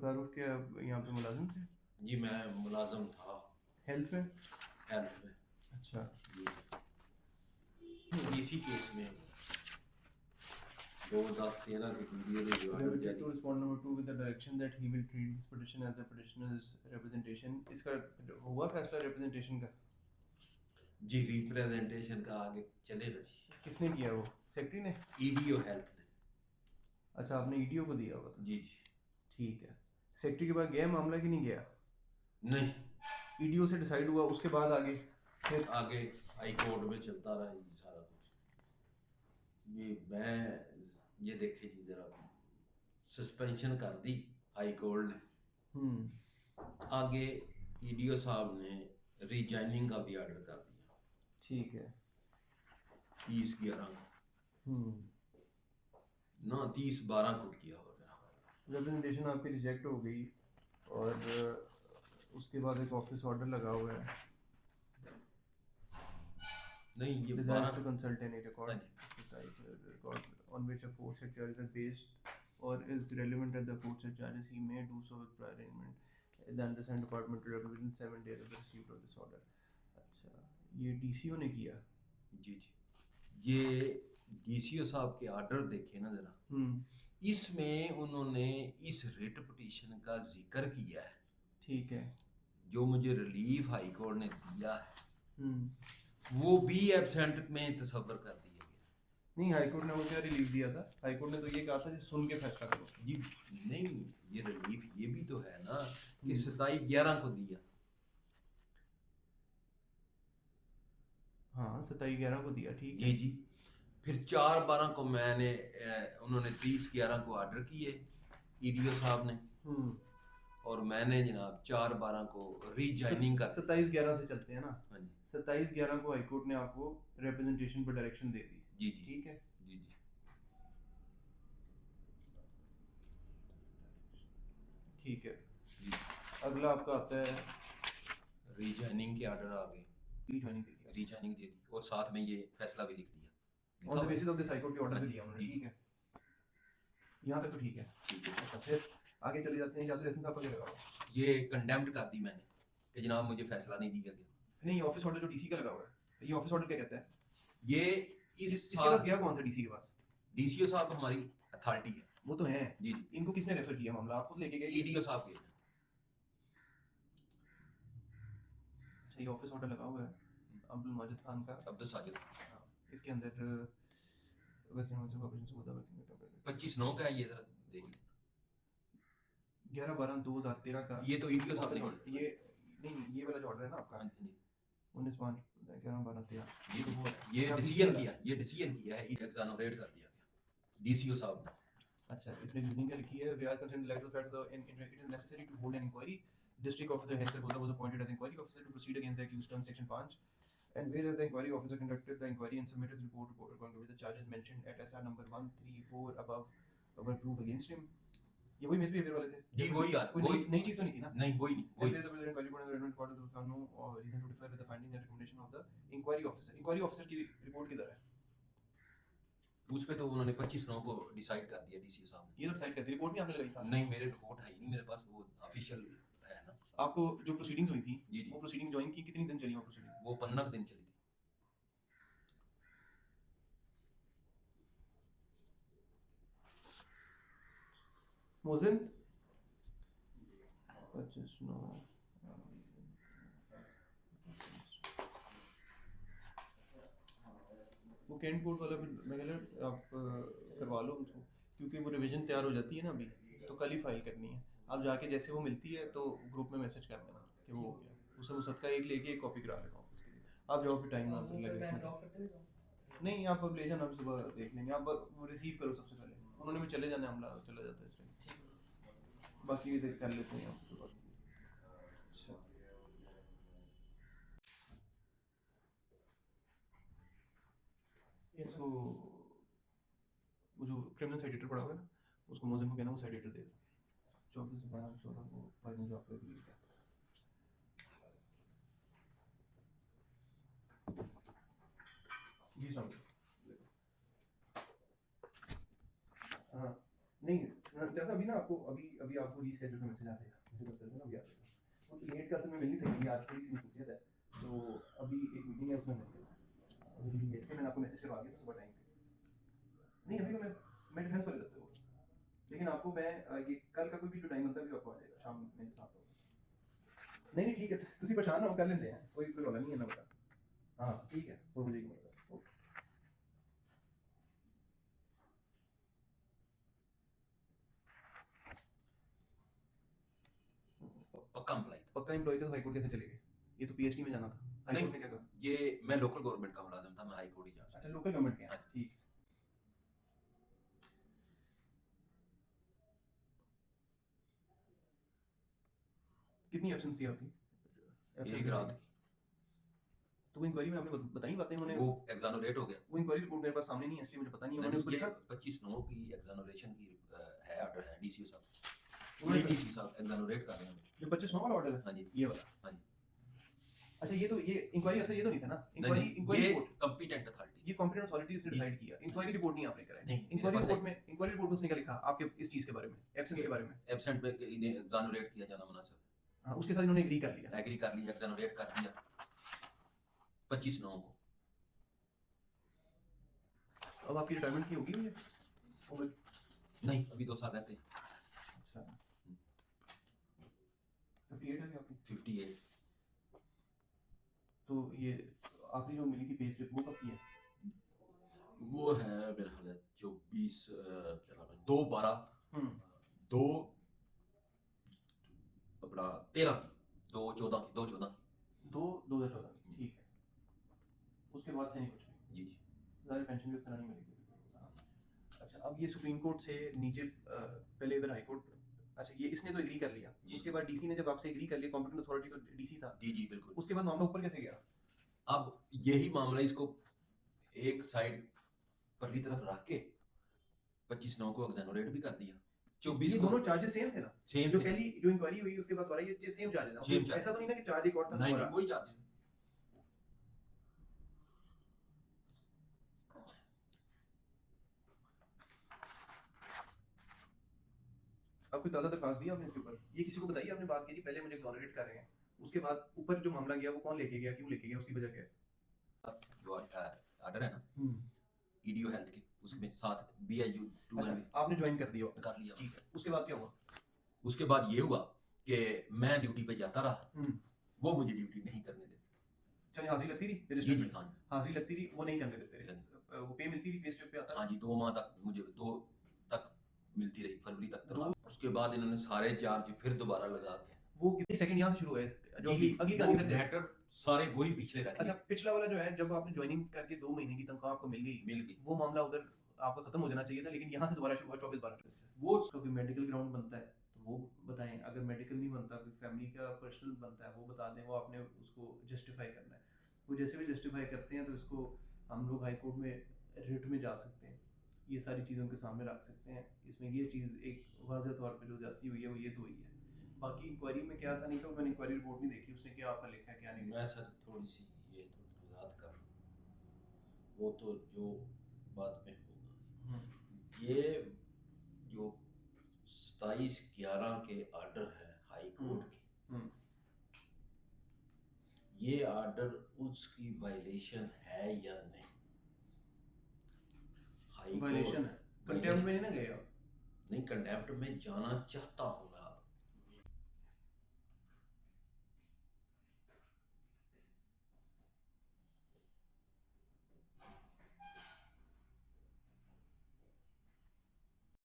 तारुफ के आप यहाँ पे मुलाजिम थे? जी मैं मुलाजम था। हेल्थ में? हेल्थ में। अच्छा। जी इसी केस में 2013 की वीडियो में जो ऑर्डर Related जारी। to respond number 2 with the direction that he will treat this petition as a petitioner's representation. इसका हुआ फैसला रिप्रेजेंटेशन का? जी रिप्रेजेंटेशन का आगे चलेगा जी। किसने किया वो? सेक्रेटरी ने? ईडीओ हेल्थ ने। अच्छा, आपने ईडीओ को दिया हुआ था? जी जी। ठीक है। सेक्रेटरी के पास गया मामला कि नहीं गया? नहीं, ईडीओ से डिसाइड हुआ, उसके बाद आगे फिर आगे हाई कोर्ट में चलता रहा ये सारा कुछ। ये मैं ये देखे जी जरा, सस्पेंशन कर दी हाई कोर्ट ने, आगे ईडीओ साहब ने रिजाइनिंग का भी ऑर्डर कर दिया। ठीक है। 30/11 हम्म। ना 30/12 को किया होगा। रिप्रेजेंटेशन आपकी रिजेक्ट हो गई और उसके बाद एक ऑफिस ऑर्डर लगा हुआ है। नहीं ये Desires 12 to consult any record on which a aforesaid charges are based or is relevant at the aforesaid charges, he may do so with prior arrangement. The undersigned department will reply within 7 days of the receipt of this order. अच्छा, ये DCO ने किया? जी जी। ये DCO साहब के order देखे ना जरा, इसमें उन्होंने इस रिट पिटीशन का जिक्र किया है। ठीक है। जो मुझे रिलीफ हाई कोर्ट ने दिया है हम्म। वो भी एब्सेंट में तस्वर कर दिया गया। नहीं, हाईकोर्ट ने मुझे रिलीफ दिया था। हाईकोर्ट ने तो ये कहा था कि सुन के फैसला करो। जी नहीं, ये रिलीफ ये भी तो है ना कि 27/11 को दिया। हाँ, 27/11 को दिया, ठीक जी है। जी। फिर 4/12 को मैंने उन्होंने 30/11 को ऑर्डर किए ईडीओ साहब ने, और मैंने जनाब 4/12 को रीजॉइनिंग कर 27/11 से चलते हैं ना। हाँ जी। 27/11 को हाईकोर्ट ने आपको रिप्रेजेंटेशन पर डायरेक्शन दे दी। जी जी। ठीक है। जी जी। ठीक है। जी अगला आपका आता है रीजॉइनिंग के ऑर्डर आ गए। रीजॉइनिंग के लिए रीजॉइनिंग दे दी और साथ में ये फैसला भी लिख दिया। On the basis of this high court के ऑर्डर भी दिया उन्होंने। जी। ठीक है, यहाँ तक तो ठीक है। ठीक है। अच्छा, फिर आगे चले जाते हैं। जासूर एहसन साहब का क्या लगा? ये कंडेम्ड कर दी मैंने कि जनाब मुझे फैसला नहीं दिया गया। नहीं, ऑफिस ऑर्डर जो डीसी का लगा हुआ है, ये ऑफिस ऑर्डर क्या कहता है? ये इसके पास गया कौन था डीसी के पास? डीसीओ साहब हमारी अथॉरिटी है। वो तो है जी जी। इनको किसने रेफर किया मामला? आप खुद लेके गए? ईडीओ साहब के। अच्छा, ये ऑफिस ऑर्डर लगा हुआ है अब्दुल माजिद खान का। अब्दुल साजिद। इसके अंदर 25/9 का है, ये जरा देख लें। 11/12/2013 का। ये तो ईडीओ साहब ने ये नहीं, ये वाला जो ऑर्डर है ना आपका, 19/5/11/12/13, ये तो वो ये डिसीजन किया, ये डिसीजन किया है, एग्जोनरेट कर दिया गया डीसीओ साहब ने। अच्छा, इसमें रीजनिंग क्या लिखी है? We are concerned like the fact that it is necessary to hold an inquiry. District officer head sir was appointed as inquiry officer to proceed against the accused on section 5 and whereas the inquiry officer conducted the inquiry and submitted the report according to the charges mentioned at SR number 134 above were proved against him. ये वही misbehaviour वाले थे? जी वही यार, कोई वही नई चीज तो नहीं थी ना? नहीं, वही नहीं, वही। There is a present inquiry board and the relevant parties will found no reason to differ with the findings and recommendation of the inquiry officer. Inquiry officer की रिपोर्ट किधर है? उस पे तो उन्होंने 25/9 को डिसाइड कर दिया डीसीओ साहब ने। ये तो डिसाइड करती रिपोर्ट नहीं आपने लगाई साथ? नहीं, मेरे रिपोर्ट है ही नहीं मेरे पास, वो ऑफिशियल है ना। आपको जो प्रोसीडिंग्स हुई थी जी जी। वो प्रोसीडिंग ज्वाइन की कितनी दिन चली वो प्रोसीडिंग? वो 15 दिन चली थी। मोजिन 25/9 वो कैंट कोड वाला मैं कह रहा आप करवा लो उनको, क्योंकि वो रिवीजन तैयार हो जाती है ना अभी, तो कल ही फाइल करनी है। आप जाके जैसे वो मिलती है तो ग्रुप में मैसेज कर देना कि वो हो गया। उससे मुसद्दका एक लेके एक कॉपी करा लेना ऑफिस के लिए। आप जाओ फिर टाइम ना लगे। नहीं, आप अब ले जाना, आप सुबह देख लेंगे। आप रिसीव करो सबसे पहले, उन्होंने भी चले जाना, हमला चला जाता है इस टाइम। बाकी भी कर लेते हैं आप सुबह। अच्छा, इसको वो जो क्रिमिनल साइड एडिटर पड़ा हुआ है ना, उसको मोजिन को कहना वो साइड एडिटर दे दो। 24/12/14 को भाई ने जो आपको रिलीज किया। जी साहब। हाँ नहीं, जैसा अभी ना आपको अभी अभी आपको रीशेड्यूल का मैसेज आ जाएगा, मेरे पास ना अभी आ जाएगा। वो तो लेट का असल में मिल नहीं सकेगी, आज थोड़ी सी मसरूफियत है, तो अभी एक मीटिंग है उसमें मिल जाएगा। अभी इसलिए मैंने आपको मैसेज करवा दिया था सुबह टाइम पे। नहीं अभी तो मैं डिफेंस वाले दफ्तर हूँ, लेकिन आपको मैं ये कल का कोई भी जो टाइम होता है अभी आपको आ जाएगा शाम मेरे साथ होगा। नहीं नहीं ठीक है, तुसी परेशान ना हो, कर लेंदे हैं, कोई रोला नहीं है ना बेटा। हाँ ठीक है, वो मुझे ओके। पक्का एम्प्लॉय था। पक्का एम्प्लॉय था तो हाई कोर्ट कैसे चले गए? ये तो पीएचडी में जाना था, हाई नहीं कोर्ट में क्या कहा? ये मैं लोकल गवर्नमेंट का मुलाजिम था, मैं हाई कोर्ट ही जा सकता। अच्छा लोकल गवर्नमेंट के हैं, हाँ। ठीक। कितनी एब्सेंस थी आपकी? एक रात की। तो वो इंक्वायरी में आपने बताई बातें उन्होंने? वो एग्जानोरेट हो गया। वो इंक्वायरी रिपोर्ट मेरे पास सामने नहीं है इसलिए मुझे पता नहीं है, उन्होंने उसको ये लिखा? 25/9 की एग्जानोरेशन की है, ऑर्डर है डीसीओ साहब। उन्होंने डीसी साहब एग्जानोरेट कर रहे हैं। जो 25/9 वाला ऑर्डर है? हाँ जी। ये वाला? हाँ जी। अच्छा ये तो ये इंक्वायरी असल ये तो नहीं था ना? नहीं इंक्वायरी ये रिपोर्ट कॉम्पिटेंट अथॉरिटी। ये कॉम्पिटेंट अथॉरिटी ने डिसाइड किया, इंक्वायरी रिपोर्ट नहीं आपने कराई। नहीं, इंक्वायरी मेरे पास रिपोर्ट में उसने क्या लिखा आपके इस चीज के बारे में, एब्सेंस के बारे में? एब्सेंट पे इन्हें एग्जानोरेट किया जाना मुनासिब। हाँ उसके साथ इन्होंने एग्री कर लिया। एग्री कर लिया, एग्जानोरेट कर दिया 25/9 को। अब आपकी रिटायरमेंट की होगी मुझे उम्र? नहीं अभी 2 साल रहते हैं। अच्छा 58 है आपकी? 58। तो ये आखिरी जो मिली थी पे स्लिप वो कब की है? वो है मेरा ख्याल है 24 क्या नाम है 2/12 2 अपना 13 की 2/14 की 2/14 की 2014 ठीक है। उसके बाद से नहीं कुछ भी? जी। ज़्यादा पेंशन भी उस तरह नहीं मिलेगी। अच्छा अब ये सुप्रीम कोर्ट से नीचे पहले इधर हाई कोर्ट, अच्छा ये इसने तो एग्री कर लिया, उसके बाद डीसी ने जब आपसे एग्री कर लिया, कॉम्पिटेंट अथॉरिटी तो डीसी था। जी बिल्कुल। उसके बाद मामला ऊपर कैसे गया? अब यही मामला इसको एक साइड परली तरफ रख के 25/9 को एग्जानोरेट भी कर दिया। 24 ये को दोनों चार्जेस सेम थे ना? सेम जो थे। पहली जो इंक्वायरी हुई उसके बाद दोबारा ये सेम चार्जेस हैं? Same charges। ऐसा तो नहीं ना कि चार्ज एक और था नहीं दोबारा? वही चार्जेस। अब कोई ताज़ा दरखास्त दिया आपने इसके ऊपर? ये किसी को बताइए आपने बात की थी पहले मुझे एग्जॉनरेट कर रहे हैं, उसके बाद ऊपर जो मामला गया वो कौन लेके गया, क्यों लेके गया, उसकी वजह क्या है? जो ऑर्डर है ना ईडीओ हेल्थ के उसमें साथ बीआईयू 2 अच्छा आपने ज्वाइन कर दिया? कर लिया। ठीक है उसके बाद क्या हुआ? उसके बाद ये हुआ कि मैं ड्यूटी पे जाता रहा, वो मुझे ड्यूटी नहीं करने देते। चलिए हाजिरी लगती थी जी रजिस्टर जी में? हाँ हाजिरी लगती थी, वो नहीं करने देते, वो पे मिलती थी, पे स्लिप पे आता हाँ जी 2 माह तक मुझे 2 तक मिलती रही, फरवरी तक तक। उसके बाद इन्होंने सारे चार्ज फिर दोबारा लगा के वो कितनी सेकंड यहाँ से शुरू है जो जी, अगली कहानी वो करते हैं? मैटर सारे वही पिछले रह अच्छा गए। पिछला वाला जो है जब आपने ज्वाइनिंग करके 2 महीने की तनख्वाह आपको मिल गई, वो मामला उधर आपका खत्म हो जाना चाहिए था, लेकिन यहाँ से दोबारा शुरू हुआ 24/12 से। वो क्योंकि मेडिकल ग्राउंड बनता है तो वो बताएं, अगर मेडिकल नहीं बनता कोई फैमिली का पर्सनल बनता है वो बता दें, वो आपने उसको जस्टिफाई करना है। वो जैसे भी जस्टिफाई करते हैं तो इसको हम लोग हाई कोर्ट में रिट में जा सकते हैं, ये सारी चीज़ें उनके सामने रख सकते हैं। इसमें ये चीज़ एक वाज़ह तौर पर जो जाती हुई है वो ये तो हुई है। बाकी इंक्वायरी में क्या था नहीं तो मैंने इंक्वायरी रिपोर्ट नहीं देखी, उसने क्या आपका लिखा है क्या नहीं। मैं सर थोड़ी सी ये तो वजाहत कर वो तो जो बाद में होगा। ये जो 27/11 के ऑर्डर है हाई कोर्ट के, ये ऑर्डर उसकी वायलेशन है या नहीं? हाई वायलेशन है, कंटेम्प्ट में नहीं ना गए आप? नहीं कंटेम्प्ट में जाना चाहता हूँ